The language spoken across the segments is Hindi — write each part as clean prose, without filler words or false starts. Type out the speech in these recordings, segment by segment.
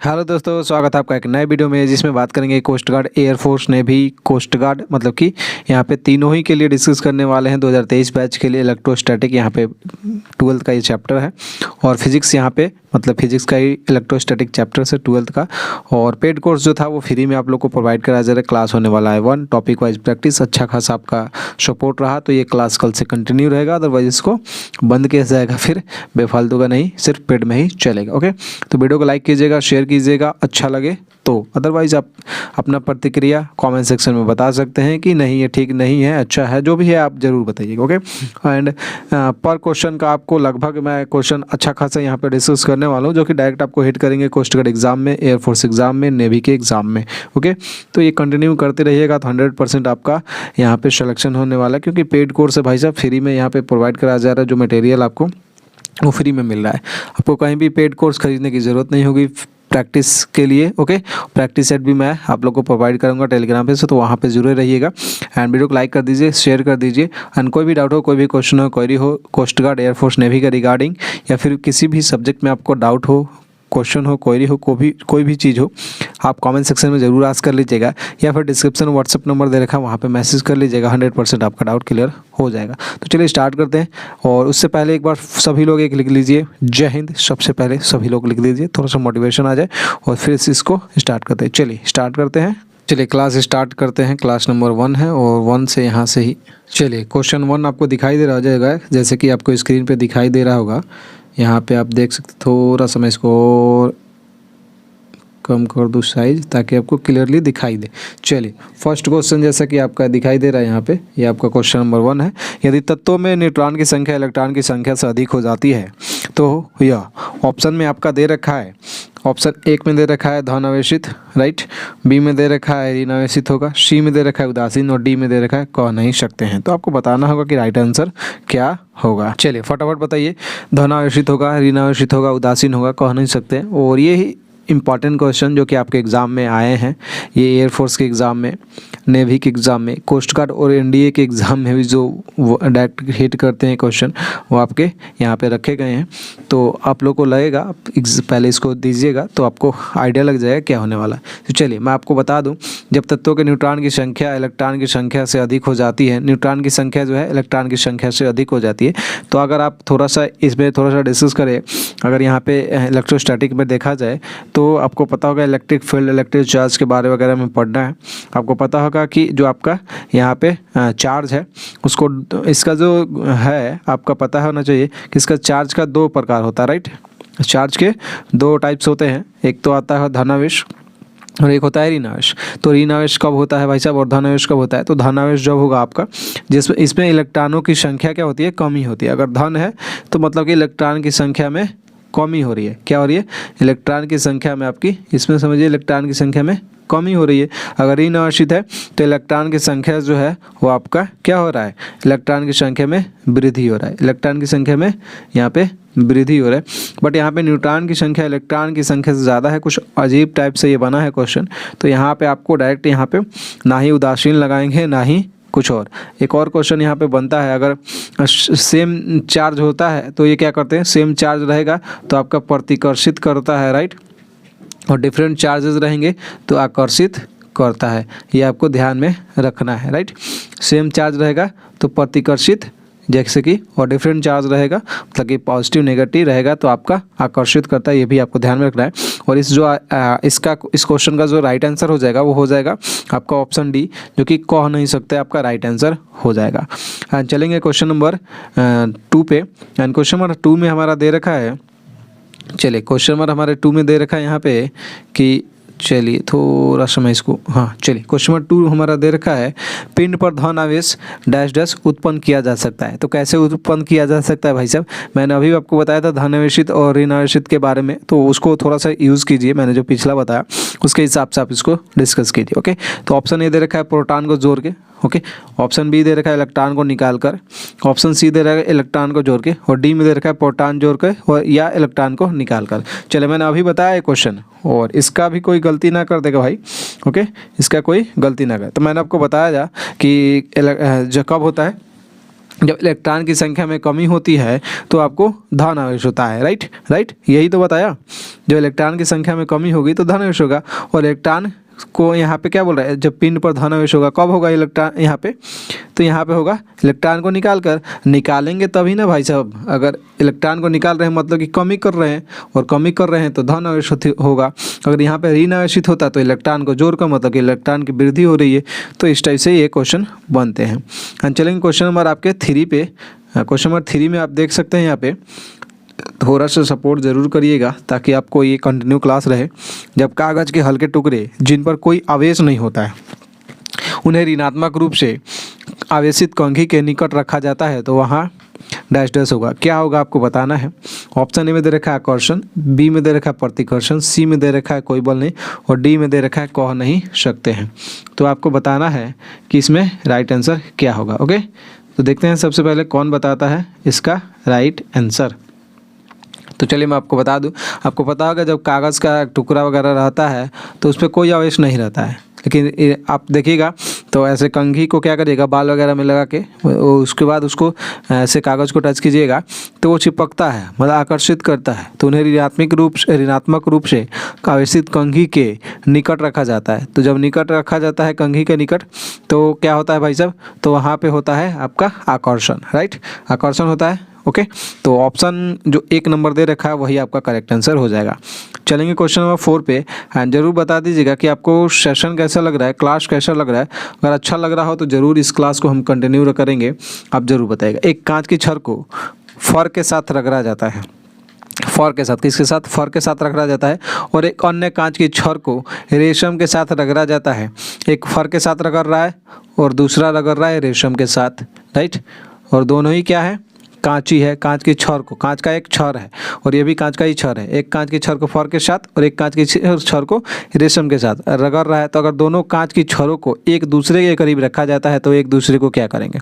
हेलो दोस्तों, स्वागत है आपका एक नए वीडियो में जिसमें बात करेंगे coast guard, air force, navy, coast guard मतलब कि यहाँ पे तीनों ही के लिए डिस्कस करने वाले हैं। 2023 बैच के लिए इलेक्ट्रोस्टैटिक यहाँ पे 12th का ये चैप्टर है और फिजिक्स यहाँ पे मतलब फिजिक्स का ही इलेक्ट्रोस्टैटिक चैप्टर से 12th का। और पेड कोर्स जो था वो फ्री में आप लोग को प्रोवाइड करा जा रहा है। क्लास होने वाला है 1 टॉपिक वाइज प्रैक्टिस। अच्छा खासा आपका सपोर्ट रहा तो ये क्लास कल से कंटिन्यू रहेगा, अदरवाइज इसको बंद किया जाएगा, फिर बेफालतू का नहीं, सिर्फ पेड में ही चलेगा। ओके, तो वीडियो को लाइक कीजिएगा, शेयर कीजिएगा अच्छा लगे तो। अदरवाइज आप अपना प्रतिक्रिया कमेंट सेक्शन में बता सकते हैं कि नहीं ये ठीक नहीं है, अच्छा है, जो भी है आप ज़रूर बताइएगा। ओके, एंड पर क्वेश्चन का आपको लगभग मैं क्वेश्चन अच्छा खासा यहाँ पे डिस्कस करने वाला हूँ, जो कि डायरेक्ट आपको हिट करेंगे कोस्ट गार्ड एग्जाम में, एयरफोर्स एग्जाम में, नेवी के एग्जाम में। ओके, तो ये कंटिन्यू करते रहिएगा तो 100% आपका यहाँ पे सिलेक्शन होने वाला है, क्योंकि पेड कोर्स है भाई साहब, फ्री में यहाँ पे प्रोवाइड कराया जा रहा है। जो मटेरियल आपको वो फ्री में मिल रहा है, आपको कहीं भी पेड कोर्स खरीदने की ज़रूरत नहीं होगी प्रैक्टिस के लिए। ओके, प्रैक्टिस सेट भी मैं आप लोग को प्रोवाइड करूंगा टेलीग्राम पे से, तो वहाँ पे जरूर रहिएगा। एंड वीडियो को लाइक कर दीजिए, शेयर कर दीजिए। एंड कोई भी डाउट हो, कोई भी क्वेश्चन हो, क्वेरी हो कोस्ट गार्ड, एयरफोर्स, नेवी का रिगार्डिंग, या फिर किसी भी सब्जेक्ट में आपको डाउट हो, क्वेश्चन हो, क्वेरी हो, कोई भी चीज़ हो, आप कमेंट सेक्शन में ज़रूर आस्क कर लीजिएगा, या फिर डिस्क्रिप्शन में व्हाट्सअप नंबर दे रखा है वहाँ पे मैसेज कर लीजिएगा। 100% आपका डाउट क्लियर हो जाएगा। तो चलिए स्टार्ट करते हैं। और उससे पहले एक बार सभी लोग एक लिख लीजिए, जय हिंद। सबसे पहले सभी लोग लिख लीजिए, थोड़ा सा मोटिवेशन आ जाए, और फिर इसको स्टार्ट करते हैं। चलिए स्टार्ट करते हैं। चलिए क्लास स्टार्ट करते हैं। क्लास नंबर 1 है और 1 से यहाँ से ही चलिए क्वेश्चन 1 आपको दिखाई दे रहा हो जाएगा, जैसे कि आपको स्क्रीन पे दिखाई दे रहा होगा। यहाँ पे आप देख सकते, थोड़ा सा मैं इसको कम कर दूँ साइज ताकि आपको क्लियरली दिखाई दे। चलिए फर्स्ट क्वेश्चन जैसा कि आपका दिखाई दे रहा है यहाँ पे, ये आपका क्वेश्चन नंबर 1 है। यदि तत्वों में न्यूट्रॉन की संख्या इलेक्ट्रॉन की संख्या से अधिक हो जाती है तो यह ऑप्शन में आपका दे रखा है। ऑप्शन 1 में दे रखा है धन आवेशित, राइट, बी में दे रखा है ऋण आवेशित होगा, सी में दे रखा है उदासीन, और डी में दे रखा है कह नहीं सकते हैं। तो आपको बताना होगा कि राइट आंसर क्या होगा। चलिए फटाफट बताइए। धन आवेशित होगा, ऋण आवेशित होगा, उदासीन होगा, कह नहीं सकते हैं। और ये ही इंपॉर्टेंट क्वेश्चन जो कि आपके एग्ज़ाम में आए हैं, ये एयरफोर्स के एग्ज़ाम में, नेवी के एग्ज़ाम में, कोस्ट गार्ड और एनडीए के एग्ज़ाम में भी जो डायरेक्ट हिट करते हैं क्वेश्चन, वो आपके यहाँ पे रखे गए हैं। तो आप लोग को लगेगा, पहले इसको दीजिएगा तो आपको आइडिया लग जाएगा क्या होने वाला है। तो चलिए मैं आपको बता दूँ, जब तत्वों के न्यूट्रॉन की संख्या इलेक्ट्रॉन की संख्या से अधिक हो जाती है, न्यूट्रॉन की संख्या जो है इलेक्ट्रॉन की संख्या से अधिक हो जाती है, तो अगर आप थोड़ा सा इसमें थोड़ा सा डिस्कस करें, अगर यहाँ पे इलेक्ट्रोस्टैटिक में देखा जाए तो आपको पता होगा इलेक्ट्रिक फील्ड, इलेक्ट्रिक चार्ज के बारे वगैरह में पढ़ना है। आपको पता होगा कि जो आपका यहाँ पे चार्ज है उसको, इसका जो है आपका पता होना चाहिए कि इसका चार्ज का 2 प्रकार होता है, राइट। चार्ज के 2 टाइप्स होते हैं, एक तो आता है धनावेश और एक होता है ऋणावेश। तो ऋणावेश कब होता है भाई साहब और धनावेश कब होता है? तो धनावेश जब होगा आपका जिसमें इसमें इलेक्ट्रॉनों की संख्या क्या होती है, कमी होती है। अगर धन है तो मतलब कि इलेक्ट्रॉन की संख्या में कमी हो रही है। क्या हो रही है? इलेक्ट्रॉन की संख्या में आपकी, इसमें समझिए इलेक्ट्रॉन की संख्या में कमी हो रही है। अगर ऋण आवेशित है तो इलेक्ट्रॉन की संख्या जो है वो आपका क्या हो रहा है, इलेक्ट्रॉन की संख्या में वृद्धि हो रहा है। इलेक्ट्रॉन की संख्या में यहाँ पे वृद्धि हो रहा है। बट यहाँ पे न्यूट्रॉन की संख्या इलेक्ट्रॉन की संख्या से ज़्यादा है। कुछ अजीब टाइप से ये बना है क्वेश्चन। तो यहाँ पे आपको डायरेक्ट यहाँ पे ना ही उदासीन लगाएंगे ना ही कुछ और। एक और क्वेश्चन यहाँ पे बनता है, अगर सेम चार्ज होता है तो ये क्या करते हैं, सेम चार्ज रहेगा तो आपका प्रतिकर्षित करता है, राइट, और डिफरेंट चार्जेस रहेंगे तो आकर्षित करता है। ये आपको ध्यान में रखना है, राइट। सेम चार्ज रहेगा तो प्रतिकर्षित जैसे कि, और डिफरेंट चार्ज रहेगा मतलब कि पॉजिटिव नेगेटिव रहेगा तो आपका आकर्षित करता है। ये भी आपको ध्यान में रखना है। और इस क्वेश्चन का जो राइट आंसर हो जाएगा वो हो जाएगा आपका ऑप्शन डी, जो कि कह नहीं सकते, आपका राइट आंसर हो जाएगा। चलेंगे क्वेश्चन नंबर 2 पे। एंड क्वेश्चन नंबर 2 में हमारा दे रखा है, चलिए क्वेश्चन नंबर हमारे 2 में दे रखा है यहाँ पे कि, चलिए थोड़ा समय इसको, हाँ चलिए क्वेश्चन नंबर 2 हमारा दे रखा है, पिंड पर धन आवेश डैश डैश उत्पन्न किया जा सकता है। तो कैसे उत्पन्न किया जा सकता है भाई साहब? मैंने अभी आपको बताया था धन आवेशित और ऋण आवेशित के बारे में, तो उसको थोड़ा सा यूज़ कीजिए। मैंने जो पिछला बताया उसके हिसाब से आप इसको डिस्कस कीजिए। ओके, तो ऑप्शन ए दे रखा है प्रोटॉन को जोड़ के, ओके, ऑप्शन बी दे रखा है इलेक्ट्रॉन को निकाल कर, ऑप्शन सी दे रखा है इलेक्ट्रॉन को जोड़ के, और डी में दे रखा है प्रोटॉन जोड़ के और या इलेक्ट्रॉन को निकाल कर। चले मैंने अभी बताया ये क्वेश्चन, और इसका भी कोई गलती ना कर देगा भाई, ओके, इसका कोई गलती ना करे। तो मैंने आपको बताया जा कि जो कब होता है, जब इलेक्ट्रॉन की संख्या में कमी होती है तो आपको धन आवेश होता है, राइट, यही तो बताया। जब इलेक्ट्रॉन की संख्या में कमी होगी तो धन आवेश होगा। और इलेक्ट्रॉन को यहाँ पे क्या बोल रहा है, जब पिंड पर धन आवेश होगा, कब होगा इलेक्ट्रॉन यहाँ पे, तो यहाँ पे होगा इलेक्ट्रॉन को निकालेंगे तभी ना भाई साहब। अगर इलेक्ट्रॉन को निकाल रहे हैं मतलब कि कमी कर रहे हैं, और कमी कर रहे हैं तो धन आवेश होगा। अगर यहाँ पे ऋण आवेशित होता तो इलेक्ट्रॉन को जोड़ का मतलब कि इलेक्ट्रॉन की वृद्धि हो रही है। तो इस टाइप से ये क्वेश्चन बनते हैं। हम चलेंगे क्वेश्चन नंबर आपके 3 पे। क्वेश्चन नंबर 3 में आप देख सकते हैं यहाँ पे, थोड़ा सा सपोर्ट ज़रूर करिएगा ताकि आपको ये कंटिन्यू क्लास रहे। जब कागज़ के हल्के टुकड़े जिन पर कोई आवेश नहीं होता है उन्हें ऋणात्मक रूप से आवेशित कंघी के निकट रखा जाता है तो वहाँ डैश डैश होगा। क्या होगा आपको बताना है। ऑप्शन ए में दे रखा है आकर्षण, बी में दे रखा है प्रतिकर्षण, सी में दे रखा है कोई बल नहीं, और डी में दे रखा है कह नहीं सकते हैं। तो आपको बताना है कि इसमें राइट आंसर क्या होगा। ओके, तो देखते हैं सबसे पहले कौन बताता है इसका राइट आंसर। तो चलिए मैं आपको बता दूं, आपको पता होगा जब कागज़ का टुकड़ा वगैरह रहता है तो उस पर कोई आवेश नहीं रहता है, लेकिन आप देखिएगा तो ऐसे कंघी को क्या करिएगा, बाल वगैरह में लगा के उसके बाद उसको ऐसे कागज़ को टच कीजिएगा तो वो चिपकता है, मतलब आकर्षित करता है। तो उन्हें ऋणात्मक रूप से आवेशित कंघी के निकट रखा जाता है। तो जब निकट रखा जाता है कंघी के निकट तो क्या होता है भाई साहब, तो वहाँ पे होता है आपका आकर्षण, राइट, आकर्षण होता है। ओके, तो ऑप्शन जो 1 नंबर दे रखा है वही आपका करेक्ट आंसर हो जाएगा। चलेंगे क्वेश्चन नंबर 4 पे। जरूर बता दीजिएगा कि आपको सेशन कैसा लग रहा है, क्लास कैसा लग रहा है। अगर अच्छा लग रहा हो तो ज़रूर इस क्लास को हम कंटिन्यू करेंगे, आप ज़रूर बताइएगा। एक कांच की छड़ को फर के साथ रगड़ा जाता है, फर के साथ, किसके साथ, फर के साथ रगड़ा जाता है। और एक अन्य कांच की छड़ को रेशम के साथ रगड़ा जाता है। एक फर के साथ रगड़ रहा है और दूसरा रगड़ रहा है रेशम के साथ, राइट, और दोनों ही क्या है, कांच ही है। कांच की छड़ को, कांच का एक छड़ है और ये भी कांच का ही छड़ है। एक कांच की छड़ को फर के साथ और एक कांच की छड़ को रेशम के साथ रगड़ रहा है। तो अगर दोनों कांच की छड़ों को एक दूसरे के करीब रखा जाता है तो एक दूसरे को क्या करेंगे।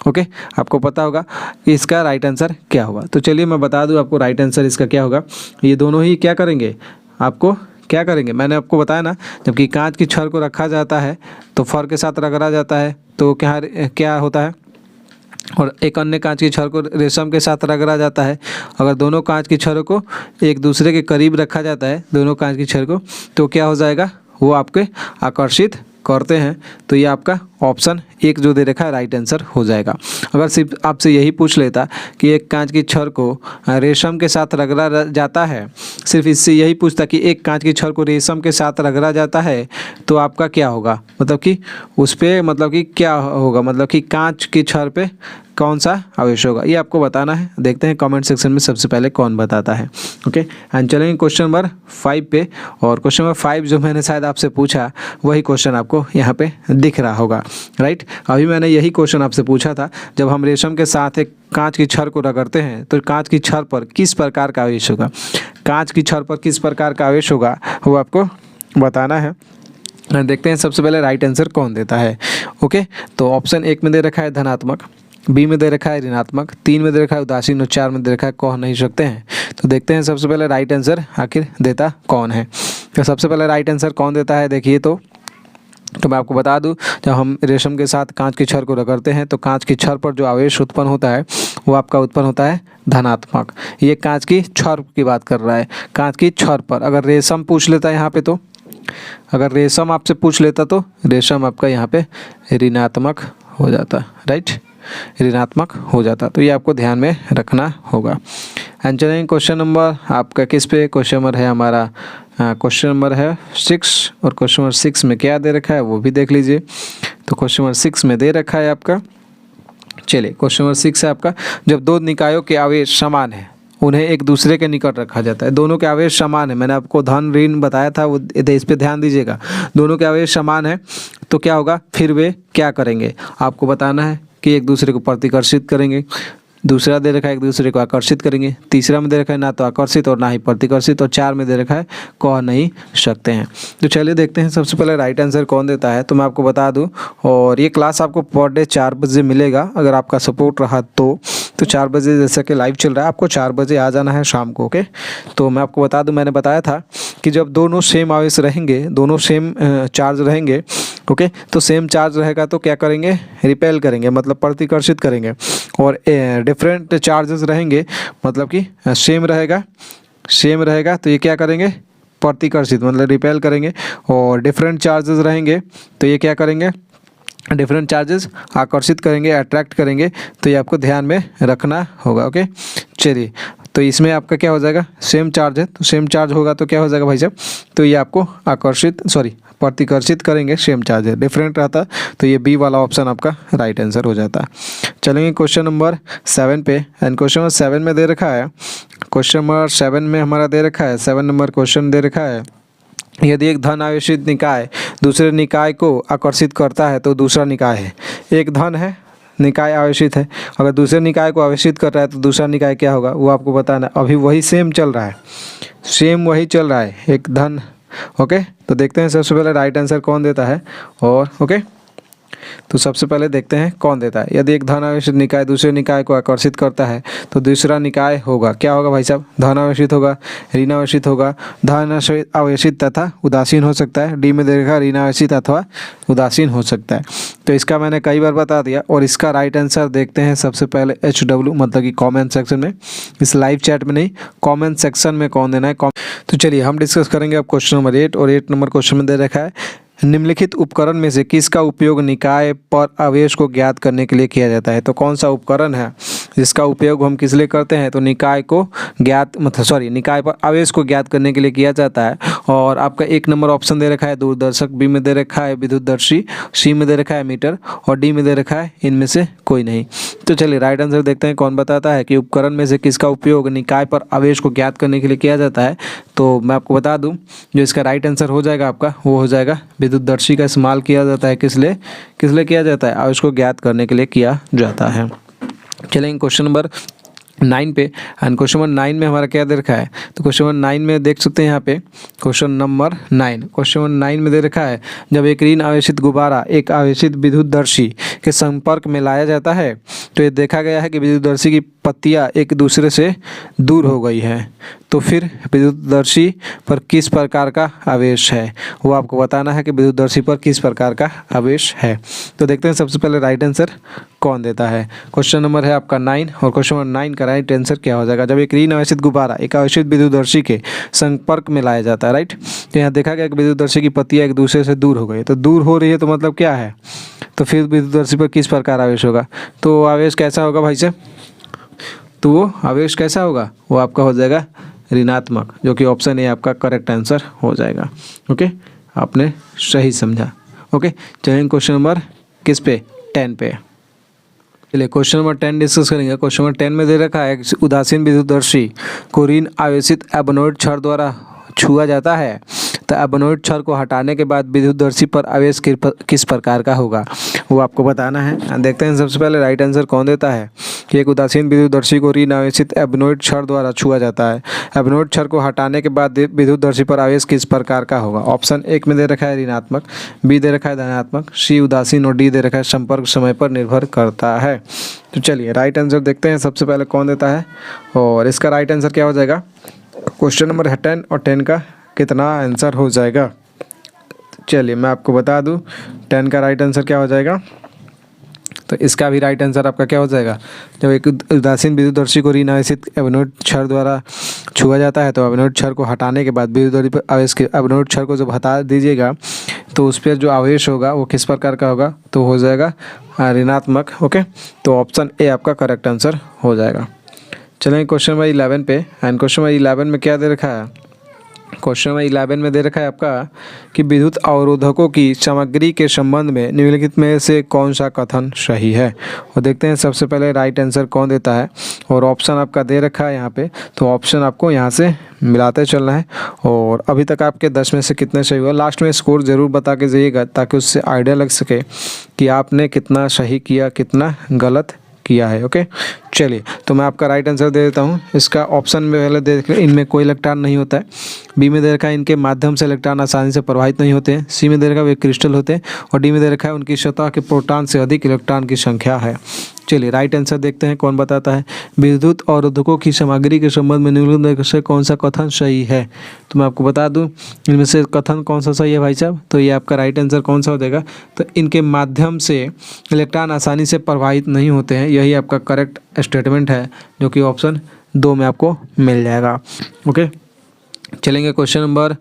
ओके, आपको पता होगा इसका राइट आंसर क्या होगा। तो चलिए मैं बता दूं आपको राइट आंसर इसका क्या होगा। ये दोनों ही क्या करेंगे, आपको क्या करेंगे, मैंने आपको बताया ना, जबकि कांच की छड़ को रखा जाता है तो फर के साथ रगड़ा जाता है तो क्या होता है, और एक अन्य कांच की छड़ को रेशम के साथ रगड़ा जाता है। अगर दोनों कांच की छड़ों को एक दूसरे के करीब रखा जाता है, दोनों कांच की छड़ को, तो क्या हो जाएगा, वो आपके आकर्षित करते हैं। तो ये आपका ऑप्शन 1 जो दे रखा है राइट आंसर हो जाएगा। अगर सिर्फ आपसे यही पूछ लेता कि एक कांच की छड़ को रेशम के साथ रगड़ा जाता है, सिर्फ इससे यही पूछता कि एक कांच की छड़ को रेशम के साथ रगड़ा जाता है तो आपका क्या होगा, मतलब कि उस पर मतलब कि क्या होगा, मतलब कि कांच की छड़ पे कौन सा आवेश होगा, ये आपको बताना है। देखते हैं कमेंट सेक्शन में सबसे पहले कौन बताता है। ओके, एंड चलेंगे क्वेश्चन नंबर 5 पे। और क्वेश्चन नंबर 5 जो मैंने शायद आपसे पूछा वही क्वेश्चन आपको यहाँ पे दिख रहा होगा, राइट। अभी मैंने यही क्वेश्चन आपसे पूछा था, जब हम रेशम के साथ एक कांच की छड़ को रगड़ते हैं तो कांच की छड़ पर किस प्रकार का आवेश होगा, कांच की छड़ पर किस प्रकार का आवेश होगा वो आपको बताना है। देखते हैं सबसे पहले राइट आंसर कौन देता है। ओके, तो ऑप्शन 1 में दे रखा है धनात्मक, बी में दे रखा है ऋणात्मक, 3 में दे रखा है उदासीन और 4 में दे रखा है कह नहीं सकते हैं। तो देखते हैं सबसे पहले राइट आंसर आखिर देता कौन है। तो सबसे पहले राइट आंसर कौन देता है, देखिए तो मैं आपको बता दूं, जब हम रेशम के साथ कांच की छड़ को रगड़ते हैं तो कांच की छड़ पर जो आवेश उत्पन्न होता है वो आपका उत्पन्न होता है धनात्मक। ये कांच की छड़ की बात कर रहा है, कांच की छड़ पर। अगर रेशम पूछ लेता है यहाँ पे, तो अगर रेशम आपसे पूछ लेता तो रेशम आपका यहाँ पे ऋणात्मक हो जाता, राइट, ऋणात्मक हो जाता। तो ये आपको ध्यान में रखना होगा। एंड चलेंगे क्वेश्चन नंबर आपका किस पे, क्वेश्चन नंबर है हमारा क्वेश्चन नंबर है 6। और क्वेश्चन नंबर 6 में क्या दे रखा है वो भी देख लीजिए। तो क्वेश्चन नंबर 6 में दे रखा है आपका, चलिए क्वेश्चन नंबर 6 है आपका, जब दो निकायों के आवेश समान है उन्हें एक दूसरे के निकट रखा जाता है। दोनों के आवेश समान है, मैंने आपको धन ऋण बताया था, वो इस पे ध्यान दीजिएगा। दोनों के आवेश समान है तो क्या होगा, फिर वे क्या करेंगे, आपको बताना है कि एक दूसरे को प्रतिकर्षित करेंगे। दूसरा दे रखा है एक दूसरे को आकर्षित करेंगे। तीसरा में दे रखा है ना तो आकर्षित और ना ही प्रतिकर्षित। और 4 में दे रखा है कह नहीं सकते हैं। तो चलिए देखते हैं सबसे पहले राइट आंसर कौन देता है। तो मैं आपको बता दूं, और ये क्लास आपको पर डे 4 बजे मिलेगा अगर आपका सपोर्ट रहा तो 4 बजे जैसा कि लाइव चल रहा है, आपको 4 बजे आ जाना है शाम को। ओके, तो मैं आपको बता दूं, मैंने बताया था कि जब दोनों सेम आवेश रहेंगे, दोनों सेम चार्ज रहेंगे ओके, तो सेम चार्ज रहेगा तो क्या करेंगे, रिपेल करेंगे, मतलब प्रतिकर्षित करेंगे। और डिफरेंट चार्जेस रहेंगे मतलब कि सेम रहेगा तो ये क्या करेंगे, प्रतिकर्षित मतलब रिपेल करेंगे। और डिफरेंट चार्जेस रहेंगे तो ये क्या करेंगे, डिफरेंट चार्जेस आकर्षित करेंगे, अट्रैक्ट करेंगे। तो ये आपको ध्यान में रखना होगा। ओके, चलिए, तो इसमें आपका क्या हो जाएगा, सेम चार्ज है तो सेम चार्ज होगा तो क्या हो जाएगा भाई साहब, तो ये आपको प्रतिकर्षित करेंगे, सेम चार्ज है, डिफरेंट रहता तो ये बी वाला ऑप्शन आपका राइट आंसर हो जाता। चलेंगे क्वेश्चन नंबर 7 पे। एंड क्वेश्चन नंबर 7 में दे रखा है, क्वेश्चन नंबर 7 में हमारा दे रखा है, 7 नंबर क्वेश्चन दे रखा है, यदि एक धन आवेशित निकाय दूसरे निकाय को आकर्षित करता है तो दूसरा निकाय है। एक धन है, निकाय आवेशित है, अगर दूसरे निकाय को आवेशित कर रहा है तो दूसरा निकाय क्या होगा वो आपको बताना। अभी वही सेम चल रहा है, एक धन। ओके, तो देखते हैं सबसे पहले राइट आंसर कौन देता है। और ओके, तो सबसे पहले देखते हैं कौन देता है। यदि एक धन आवेशित निकाय दूसरे निकाय को आकर्षित करता है तो दूसरा निकाय होगा, क्या होगा भाई साहब, धन आवेशित होगा, ऋण आवेशित होगा। धन आवेशित तथा उदासीन हो सकता है, डी में देखा ऋण आवेशित अथवा उदासीन हो सकता है। तो इसका मैंने कई बार बता दिया। और इसका राइट आंसर देखते हैं सबसे पहले HW, मतलब कि कॉमेंट सेक्शन में, इस लाइव चैट में नहीं, कॉमेंट सेक्शन में कौन देना है। तो चलिए हम डिस्कस करेंगे अब क्वेश्चन नंबर 8। और 8 नंबर क्वेश्चन में दे रखा है, निम्नलिखित उपकरण में से किसका उपयोग निकाय पर आवेश को ज्ञात करने के लिए किया जाता है। तो कौन सा उपकरण है जिसका उपयोग हम किस लिए करते हैं, तो निकाय पर आवेश को ज्ञात करने के लिए किया जाता है। और आपका 1 नंबर ऑप्शन दे रखा है दूरदर्शक, बी में दे रखा है विद्युतदर्शी, सी में दे रखा है मीटर और डी में दे रखा है इनमें से कोई नहीं। तो चलिए राइट आंसर देखते हैं कौन बताता है कि उपकरण में से किसका उपयोग निकाय पर आवेश को ज्ञात करने के लिए किया जाता है। तो मैं आपको बता दूं, जो इसका राइट आंसर हो जाएगा आपका वो हो जाएगा विद्युतदर्शी का इस्तेमाल किया जाता है। किस लिए किया जाता है, आवेश को ज्ञात करने के लिए किया जाता है। चलेंगे क्वेश्चन नंबर 9 पे। एंड क्वेश्चन नंबर 9 में हमारा क्या दे रखा है, तो क्वेश्चन नंबर 9 में देख सकते हैं यहाँ पे, क्वेश्चन नंबर 9 में दे रखा है, जब एक ऋण आवेशित गुब्बारा एक आवेशित विद्युतदर्शी के संपर्क में लाया जाता है तो ये देखा गया है कि विद्युतदर्शी की पत्तियाँ एक दूसरे से दूर हो गई है। तो फिर विद्युतदर्शी पर किस प्रकार का आवेश है वो आपको बताना है कि विद्युतदर्शी पर किस प्रकार का आवेश है। तो देखते हैं सबसे पहले राइट आंसर कौन देता है। क्वेश्चन नंबर है आपका 9 और क्वेश्चन नंबर 9 का राइट आंसर क्या हो जाएगा, जब एक ऋण आवेशित गुब्बारा एक आवेशित विद्युतदर्शी के संपर्क में लाया जाता है। राइट, तो यहाँ देखा गया कि विद्युतदर्शी की पत्तियाँ एक दूसरे से दूर हो गई, तो दूर हो रही है तो मतलब क्या है, तो फिर विद्युतदर्शी पर किस प्रकार आवेश होगा, तो आवेश कैसा होगा भाई साहब, तो वो आवेश कैसा होगा, वो आपका हो जाएगा ऋणात्मक, जो कि ऑप्शन ए आपका करेक्ट आंसर हो जाएगा। ओके, आपने सही समझा। ओके, चलिए क्वेश्चन नंबर किस पे, 10 पे। चलिए क्वेश्चन नंबर 10 डिस्कस करेंगे। क्वेश्चन नंबर 10 में दे रखा है, उदासीन विद्युतदर्शी को ऋण आवेशित एबोनॉइड छड़ द्वारा छुआ जाता है तो एबोनॉइड छड़ को हटाने के बाद विद्युतदर्शी पर आवेश किस प्रकार का होगा वो आपको बताना है। देखते हैं सबसे पहले राइट आंसर कौन देता है कि एक उदासीन विद्युतदर्शी को ऋण आवेशित एबोनॉइड छड़ द्वारा छुआ जाता है, एबोनॉइड छड़ को हटाने के बाद विद्युतदर्शी पर आवेश किस प्रकार का होगा। ऑप्शन 1 में दे रखा है ऋणात्मक, बी दे रखा है धनात्मक, सी उदासीन और डी दे रखा है संपर्क समय पर निर्भर करता है। तो चलिए राइट आंसर देखते हैं सबसे पहले कौन देता है, और इसका राइट आंसर क्या हो जाएगा, क्वेश्चन नंबर 10 और 10 का कितना आंसर हो जाएगा। चलिए मैं आपको बता दूं 10 का राइट आंसर क्या हो जाएगा, तो इसका भी राइट आंसर आपका क्या हो जाएगा, जब एक उदासीन विद्युतदर्शी को ऋण आवेशित एबोनॉइड छड़ द्वारा छुआ जाता है तो एबोनॉइड छड़ को हटाने के बाद विद्युतदर्शी पर आवेश के एबोनॉइड छड़ को जब हटा दीजिएगा तो उस पर जो आवेश होगा वो किस प्रकार का होगा, तो हो जाएगा ऋणात्मक। ओके, तो ऑप्शन ए आपका करेक्ट आंसर हो जाएगा। चलेंगे क्वेश्चन नंबर 11 पे। एंड क्वेश्चन नंबर 11 में क्या दे रखा है, क्वेश्चन नंबर 11 में दे रखा है आपका कि विद्युत अवरोधकों की सामग्री के संबंध में निम्नलिखित में से कौन सा कथन सही है। और देखते हैं सबसे पहले राइट आंसर कौन देता है, और ऑप्शन आपका दे रखा है यहाँ पे, तो ऑप्शन आपको यहाँ से मिलाते चलना है। और अभी तक आपके 10 में से कितने सही हुआ, लास्ट में स्कोर ज़रूर बता के जाइएगा ताकि उससे आइडिया लग सके कि आपने कितना सही किया कितना गलत किया है। ओके, चलिए तो मैं आपका राइट आंसर दे देता हूँ। इसका ऑप्शन में पहले देख लें, इनमें कोई इलेक्ट्रॉन नहीं होता है। बी में दे रखा है इनके माध्यम से इलेक्ट्रॉन आसानी से प्रवाहित नहीं होते हैं। सी में दे रखा है वे क्रिस्टल होते हैं। और डी में दे रखा है उनकी सतह के प्रोटॉन से अधिक इलेक्ट्रॉन की संख्या है। चलिए राइट आंसर देखते हैं कौन बताता है। विद्युत अवरोधकों की सामग्री के संबंध में निम्नलिखित में से कौन सा कथन सही है। तो मैं आपको बता दूं इनमें से कथन कौन सा सही है भाई साहब। तो ये आपका राइट आंसर कौन सा हो जाएगा। तो इनके माध्यम से इलेक्ट्रॉन आसानी से प्रवाहित नहीं होते हैं, यही आपका करेक्ट स्टेटमेंट है, जो कि ऑप्शन 2 में आपको मिल जाएगा। ओके, चलेंगे क्वेश्चन नंबर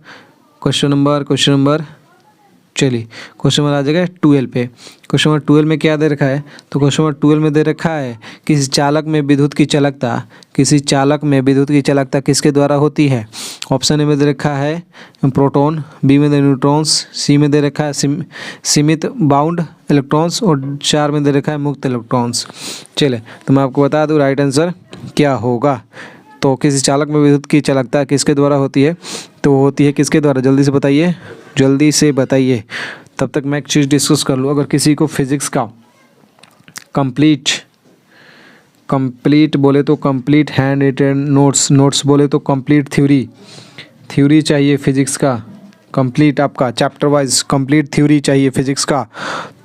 चलिए क्वेश्चन नंबर आ जाएगा 12 पे। क्वेश्चन नंबर 12 में क्या दे रखा है। तो क्वेश्चन नंबर 12 में दे रखा है किसी चालक में विद्युत की चालकता किसके द्वारा होती है। ऑप्शन ए में दे रखा है प्रोटॉन, बी में दे न्यूट्रॉन्स, सी में दे रखा है सीमित बाउंड इलेक्ट्रॉन्स और 4 में दे रखा है मुक्त इलेक्ट्रॉन्स। चले तो मैं आपको बता दूं राइट आंसर क्या होगा। तो किसी चालक में विद्युत की चालकता किसके द्वारा होती है। तो होती है किसके द्वारा, जल्दी से बताइए। तब तक मैं एक चीज़ डिस्कस कर लूँ। अगर किसी को फिजिक्स का कंप्लीट बोले तो कंप्लीट हैंड रिटन नोट्स बोले तो कंप्लीट थ्योरी चाहिए फिजिक्स का, कंप्लीट आपका चैप्टर वाइज कंप्लीट थ्योरी चाहिए फिजिक्स का,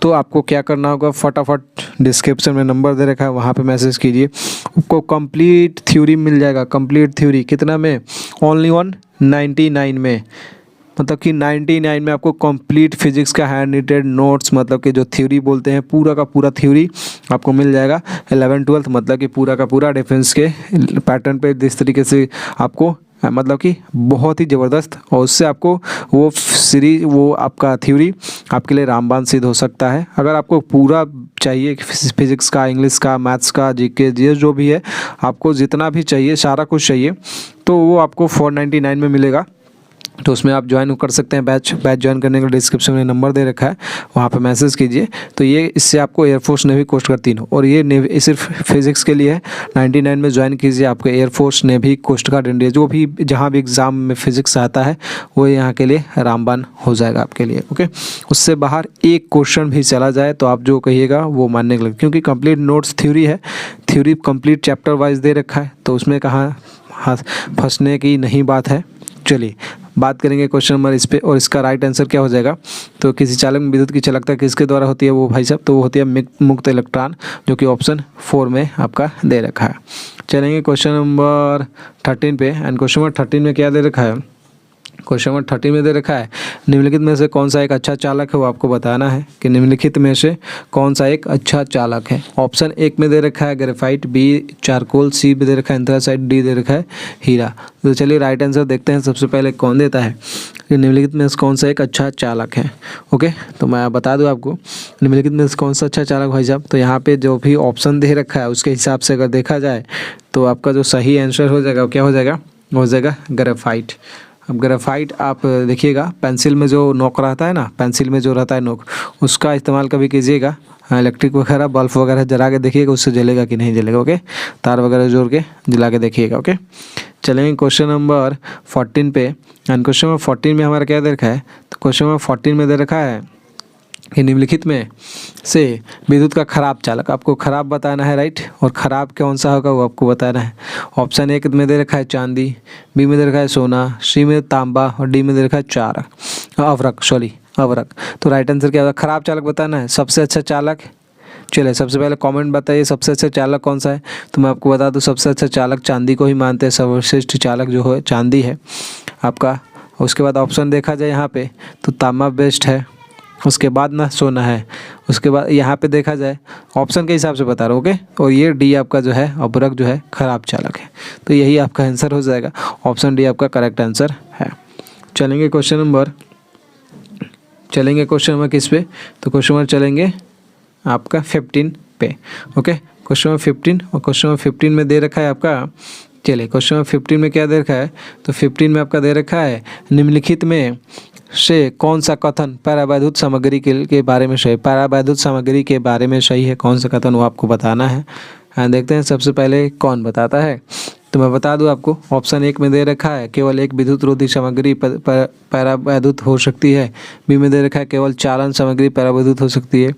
तो आपको क्या करना होगा, फटाफट डिस्क्रिप्शन में नंबर दे रखा है वहाँ पे मैसेज कीजिए, आपको कंप्लीट थ्योरी मिल जाएगा। कंप्लीट थ्योरी कितना में, ओनली 199 में, मतलब कि 99 में आपको कंप्लीट फिजिक्स का हैंड रिटेड नोट्स, मतलब कि जो थ्योरी बोलते हैं पूरा का पूरा थ्योरी आपको मिल जाएगा। 11-12 मतलब कि पूरा का पूरा डिफेंस के पैटर्न पे जिस तरीके से आपको मतलब कि बहुत ही ज़बरदस्त, और उससे आपको वो आपका थ्योरी आपके लिए रामबाण सिद्ध हो सकता है। अगर आपको पूरा चाहिए फिजिक्स का, इंग्लिश का, मैथ्स का, जीके जो भी है, आपको जितना भी चाहिए सारा कुछ चाहिए, तो वो आपको 499 में मिलेगा। तो उसमें आप ज्वाइन कर सकते हैं। बैच ज्वाइन करने का डिस्क्रिप्शन में नंबर दे रखा है, वहाँ पे मैसेज कीजिए। तो ये इससे आपको एयरफोर्स नेवी कोस्ट गार्ड तीनों, और ये नेवी सिर्फ फिजिक्स के लिए है। 99 में ज्वाइन कीजिए, आपको air force navy coast guard India जो भी जहाँ भी एग्ज़ाम में फिजिक्स आता है वो यहाँ के लिए रामबाण हो जाएगा आपके लिए। ओके, उससे बाहर एक क्वेश्चन भी चला जाए तो आप जो कहिएगा वो मानने के लिए, क्योंकि कंप्लीट नोट्स थ्योरी है, थ्योरी कंप्लीट चैप्टर वाइज दे रखा है, तो उसमें कहाँ फंसने की नहीं बात है। चलिए बात करेंगे क्वेश्चन नंबर इस पे, और इसका राइट आंसर क्या हो जाएगा। तो किसी चालक में विद्युत की चालकता किसके द्वारा होती है वो भाई साहब, तो वो होती है मुक्त इलेक्ट्रॉन, जो कि ऑप्शन 4 में आपका दे रखा है। चलेंगे क्वेश्चन नंबर 13 पे, एंड क्वेश्चन नंबर 13 में क्या दे रखा है। क्वेश्चन नंबर 13 में दे रखा है निम्नलिखित में से कौन सा एक अच्छा चालक है, वो आपको बताना है कि निम्नलिखित में से कौन सा एक अच्छा चालक है। ऑप्शन 1 में दे रखा है ग्रेफाइट, बी चारकोल, सी में दे रखा है एंथ्रासाइट, डी दे रखा है हीरा। तो चलिए राइट आंसर देखते हैं सबसे पहले कौन देता है कि निम्नलिखित में से कौन सा एक अच्छा चालक है। ओके, तो मैं बता दूं आपको निम्नलिखित में से कौन सा अच्छा चालक भाई साहब। तो यहाँ पे जो भी ऑप्शन दे रखा है उसके हिसाब से अगर देखा जाए तो आपका जो सही आंसर हो जाएगा वो क्या हो जाएगा ग्रेफाइट। अब ग्रेफाइट आप देखिएगा, पेंसिल में जो नोक रहता है ना, पेंसिल में जो रहता है नोक, उसका इस्तेमाल कभी कीजिएगा। इलेक्ट्रिक वगैरह बल्ब वगैरह जला के देखिएगा, उससे जलेगा कि नहीं जलेगा। ओके, तार वगैरह जोड़ के जला के देखिएगा। ओके, चलेंगे क्वेश्चन नंबर 14 पे, एंड क्वेश्चन नंबर 14 में हमारा क्या दे रखा है। तो क्वेश्चन नंबर 14 में दे रखा है कि निम्नलिखित में से विद्युत का खराब चालक, आपको खराब बताना है राइट, और खराब कौन सा होगा वो आपको बताना है। ऑप्शन 1 में दे रखा है चांदी, बी में दे रखा है सोना, सी में तांबा, और डी में दे रखा है अवरक। तो राइट आंसर क्या होगा, खराब चालक बताना है। सबसे अच्छा चालक, चलिए सबसे पहले कमेंट बताइए सबसे अच्छा चालक कौन सा है। तो मैं आपको बता दूं सबसे अच्छा चालक चांदी को ही मानते हैं, सर्वश्रेष्ठ चालक जो है चांदी है आपका। उसके बाद ऑप्शन देखा जाए यहाँ पे तो तांबा बेस्ट है, उसके बाद ना सोना है, उसके बाद यहाँ पे देखा जाए ऑप्शन के हिसाब से बता रहा हूँ। ओके, और ये डी आपका जो है अवरक जो है खराब चालक है। तो यही आपका आंसर हो जाएगा, ऑप्शन डी आपका करेक्ट आंसर है। चलेंगे क्वेश्चन नंबर किस पे, तो क्वेश्चन नंबर चलेंगे आपका 15 पे। ओके, क्वेश्चन नंबर 15, और क्वेश्चन नंबर 15 में दे रखा है आपका, चलिए क्वेश्चन नंबर 15 में क्या दे रखा है। तो 15 में आपका दे रखा है निम्नलिखित में से कौन सा कथन परावैद्युत सामग्री के बारे में सही, परावैद्युत सामग्री के बारे में सही है, कौन सा कथन वो आपको बताना है। देखते हैं सबसे पहले कौन बताता है। तो मैं बता दूं आपको, ऑप्शन 1 में दे रखा है केवल एक विद्युत रोधी सामग्री परावैद्युत हो सकती है, बी में दे रखा है केवल चालन सामग्री परावैद्युत हो सकती है,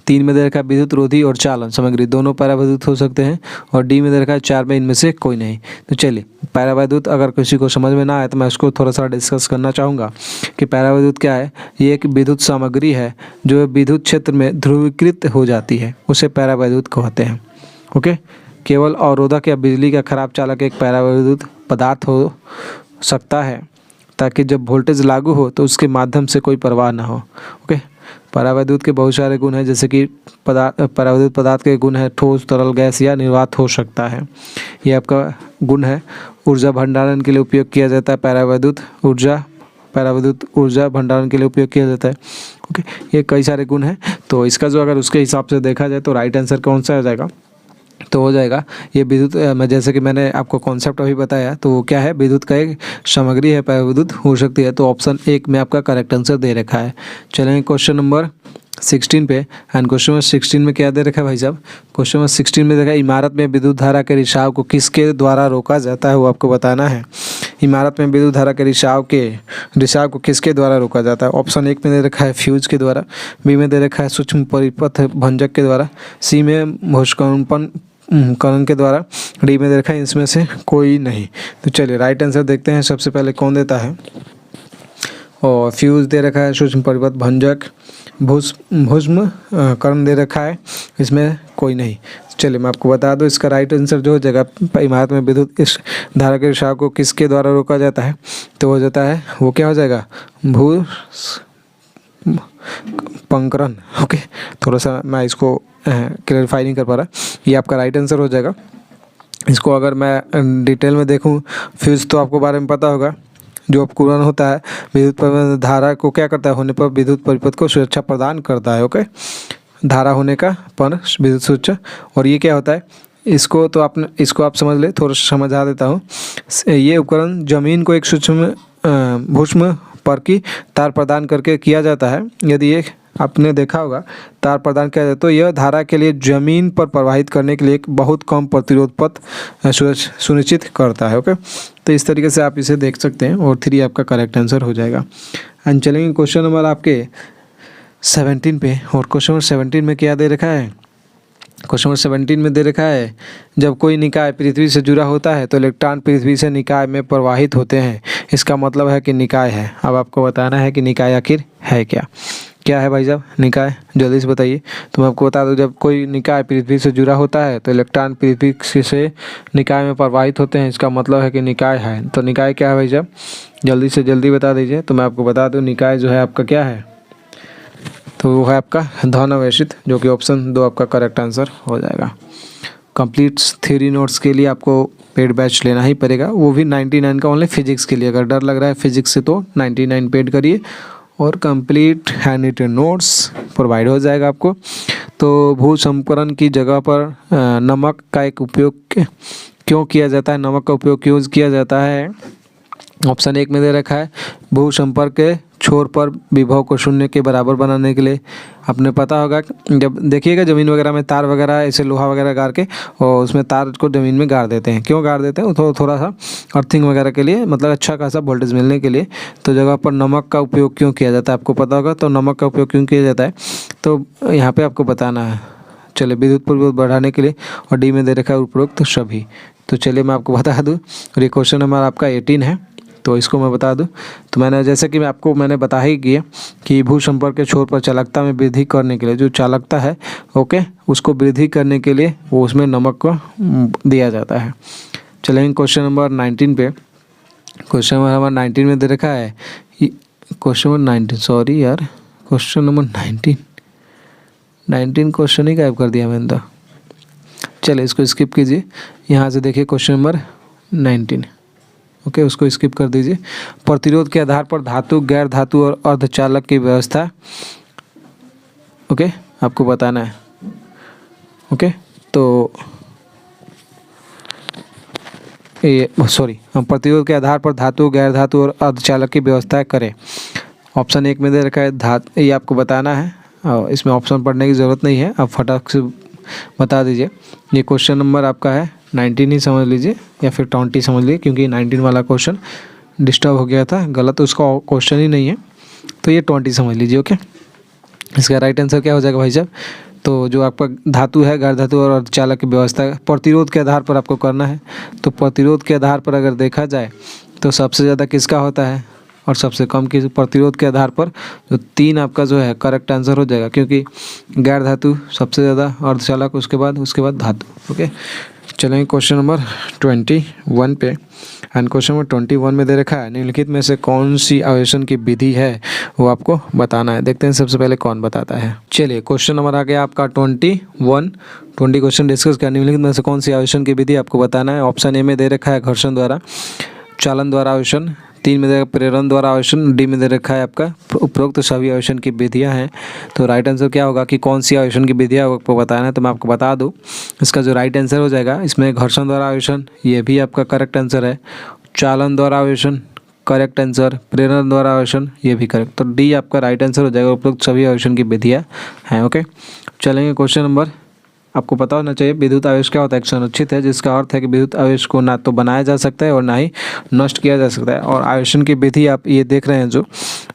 3 में दे रखा है विद्युत रोधी और चालन सामग्री दोनों परावैद्युत हो सकते हैं, और डी में दे रखा है 4 में इनमें से कोई नहीं। तो चलिए परावैद्युत अगर किसी को समझ में ना आए तो मैं उसको थोड़ा सा डिस्कस करना चाहूँगा कि परावैद्युत क्या है। ये एक विद्युत सामग्री है जो विद्युत क्षेत्र में ध्रुवीकृत हो जाती है, उसे परावैद्युत कहते हैं। ओके, केवल अवरोधक या बिजली का खराब चालक एक परावैद्युत पदार्थ हो सकता है, ताकि जब वोल्टेज लागू हो तो उसके माध्यम से कोई प्रवाह ना हो। ओके, परावैद्युत के बहुत सारे गुण हैं, जैसे कि परावैद्युत पदार्थ के गुण है ठोस, तरल, गैस या निर्वात हो सकता है। ये आपका गुण है। ऊर्जा भंडारण के लिए उपयोग किया जाता है परावैद्युत ऊर्जा भंडारण के लिए उपयोग किया जाता है। ओके, ये कई सारे गुण हैं। तो इसका जो अगर उसके हिसाब से देखा जाए तो राइट आंसर कौन सा हो जाएगा, तो हो जाएगा ये विद्युत। मैं जैसे कि मैंने आपको कॉन्सेप्ट अभी बताया, तो वो क्या है, विद्युत का एक सामग्री है, परावैद्युत हो सकती है। तो ऑप्शन 1 में आपका करेक्ट आंसर दे रखा है। चलेंगे क्वेश्चन नंबर 16 पे। एंड क्वेश्चन नंबर 16 में क्या दे रखा है भाई साहब, क्वेश्चन नंबर 16 में देखा इमारत में विद्युत धारा के रिसाव को किसके द्वारा रोका जाता है, वो आपको बताना है। इमारत में विद्युत धारा के रिसाव को किसके द्वारा रोका जाता है। ऑप्शन 1 में दे रखा है फ्यूज के द्वारा, बी में दे रखा है सूक्ष्म परिपथ भंजक के द्वारा, सी में भूस्खलन करण के द्वारा, डी में दे रखा है इसमें से कोई नहीं। तो चलिए राइट आंसर देखते हैं सबसे पहले कौन देता है। और फ्यूज दे रखा है, सूक्ष्म परिपथ भंजक, भूस्म कर्ण दे रखा है, इसमें कोई नहीं। चलिए मैं आपको बता दूं इसका राइट आंसर जो हो जाएगा, इमारत में विद्युत इस धारा के रिसाव को किसके द्वारा रोका जाता है, तो हो जाता है वो क्या हो जाएगा, पंकरण। ओके, थोड़ा सा मैं इसको क्लैरिफाई नहीं कर पा रहा, ये आपका राइट आंसर हो जाएगा। इसको अगर मैं डिटेल में देखूं, फ्यूज तो आपको बारे में पता होगा, जो उपकरण होता है विद्युत धारा को क्या करता है, होने पर विद्युत परिपथ को सुरक्षा प्रदान करता है। ओके, धारा होने का पर विद्युत सुरक्षा। और ये क्या होता है, इसको तो आपने इसको आप समझ ले, थोड़ा सा समझा देता हूँ। ये उपकरण जमीन को एक सूक्ष्म भूस्म पर की तार प्रदान करके किया जाता है। यदि एक आपने देखा होगा तार प्रदान किया जाए तो यह धारा के लिए जमीन पर प्रवाहित करने के लिए एक बहुत कम प्रतिरोध पथ सुनिश्चित करता है। ओके, तो इस तरीके से आप इसे देख सकते हैं, और 3 आपका करेक्ट आंसर हो जाएगा। एंड चलेंगे क्वेश्चन नंबर आपके 17 पे। और क्वेश्चन नंबर 17 में क्या दे रखा है, क्वेश्चन नंबर 17 में दे रखा है जब कोई निकाय पृथ्वी से जुड़ा होता है तो इलेक्ट्रॉन पृथ्वी से निकाय में प्रवाहित होते हैं, इसका मतलब है कि निकाय है। अब आपको बताना है कि निकाय आखिर है क्या है भाई साहब निकाय, जल्दी से बताइए। तो मैं आपको बता दूं, जब कोई निकाय पृथ्वी से जुड़ा होता है तो इलेक्ट्रॉन पृथ्वी से निकाय में प्रवाहित होते हैं, इसका मतलब है कि निकाय है। तो निकाय क्या है भाई साहब, जल्दी से जल्दी बता दीजिए। तो मैं आपको बता दूं निकाय जो है आपका क्या है, तो वो है आपका धनावेशित, जो कि ऑप्शन 2 आपका करेक्ट आंसर हो जाएगा। कंप्लीट थ्योरी नोट्स के लिए आपको पेड बैच लेना ही पड़ेगा, वो भी 99 का ओनली फिजिक्स के लिए। अगर डर लग रहा है फिजिक्स से तो 99 पेड करिए, और complete handwritten notes provide हो जाएगा आपको। तो भू संपरण की जगह पर नमक का एक उपयोग क्यों किया जाता है, नमक का उपयोग क्यों किया जाता है। ऑप्शन 1 में दे रखा है भू संपर्क के छोर पर विभव को शून्य के बराबर बनाने के लिए। आपने पता होगा जब देखिएगा ज़मीन वगैरह में तार वगैरह ऐसे लोहा वगैरह गाड़ के और उसमें तार को ज़मीन में गाड़ देते हैं, क्यों गाड़ देते हैं, थोड़ा सा अर्थिंग वगैरह के लिए, मतलब अच्छा खासा वोल्टेज मिलने के लिए। तो जगह पर नमक का उपयोग क्यों किया जाता है, आपको पता होगा। तो नमक का उपयोग क्यों किया जाता है, तो यहाँ पर आपको बताना है। चलिए विद्युत परिपथ बढ़ाने के लिए, और डी में दे रखा है उपरोक्त सभी। तो चलिए मैं आपको बता दूँ, ये क्वेश्चन नंबर आपका 18 है, तो इसको मैं बता दूं। तो मैंने जैसे कि मैंने बता ही किया कि भू संपर्क के छोर पर चालकता में वृद्धि करने के लिए, जो चालकता है ओके, उसको वृद्धि करने के लिए वो उसमें नमक को दिया जाता है। चलेंगे क्वेश्चन नंबर 19 पे। क्वेश्चन नंबर 19 में दे रखा है, क्वेश्चन नंबर 19 सॉरी यार, क्वेश्चन नंबर 19 क्वेश्चन ही गायब कर दिया मैंने तो। चलिए इसको स्किप कीजिए, यहाँ से देखिए क्वेश्चन नंबर 19 ओके, उसको स्किप कर दीजिए। प्रतिरोध के आधार पर धातु, गैर धातु और अर्धचालक की व्यवस्था ओके आपको बताना है। ओके, तो ये सॉरी, प्रतिरोध के आधार पर धातु, गैर धातु और अर्धचालक की व्यवस्था करें। ऑप्शन 1 में दे रखा है ये आपको बताना है, और इसमें ऑप्शन पढ़ने की ज़रूरत नहीं है, आप फटाक से बता दीजिए। ये क्वेश्चन नंबर आपका है 19 ही समझ लीजिए, या फिर 20 समझ लीजिए, क्योंकि 19 वाला क्वेश्चन डिस्टर्ब हो गया था, गलत उसका क्वेश्चन ही नहीं है, तो ये 20 समझ लीजिए। ओके, इसका राइट आंसर क्या हो जाएगा भाई साहब, तो जो आपका धातु है, गैर धातु और अर्धचालक की व्यवस्था प्रतिरोध के आधार पर आपको करना है। तो प्रतिरोध के आधार पर अगर देखा जाए तो सबसे ज़्यादा किसका होता है और सबसे कम किस, प्रतिरोध के आधार पर जो 3 आपका जो है करेक्ट आंसर हो जाएगा, क्योंकि गैर धातु सबसे ज़्यादा, अर्धचालक उसके बाद धातु। ओके, चलेंगे क्वेश्चन नंबर 21 पे। एंड क्वेश्चन नंबर 21 में दे रखा है निम्नलिखित में से कौन सी आवेशन की विधि है वो आपको बताना है। देखते हैं सबसे पहले कौन बताता है। चलिए क्वेश्चन नंबर आ गया आपका 20 क्वेश्चन डिस्कस किया। निम्नलिखित में से कौन सी आवेशन की विधि आपको बताना है। ऑप्शन ए में दे रखा है घर्षण द्वारा, चालन द्वारा आवेशन, 3 में दे रखा प्रेरण द्वारा आवेशन, डी में दे रखा है आपका उपरोक्त सभी आवेशन की विधियां हैं। तो राइट आंसर क्या होगा कि कौन सी आवेशन की विधियां आपको बताना है। तो मैं आपको बता दूं, इसका जो राइट आंसर हो जाएगा इसमें घर्षण द्वारा आवेशन, ये भी आपका करेक्ट आंसर है। चालन द्वारा आवेशन करेक्ट आंसर, प्रेरण द्वारा आवेशन ये भी करेक्ट। तो डी आपका राइट आंसर हो जाएगा, उपरोक्त सभी आवेशन की विधियाँ हैं। ओके, चलेंगे क्वेश्चन नंबर, आपको पता होना चाहिए विद्युत आवेश क्या होता है। एक संरक्षित है जिसका अर्थ है कि विद्युत आवेश को ना तो बनाया जा सकता है और ना ही नष्ट किया जा सकता है। और आवेशन की विधि आप ये देख रहे हैं, जो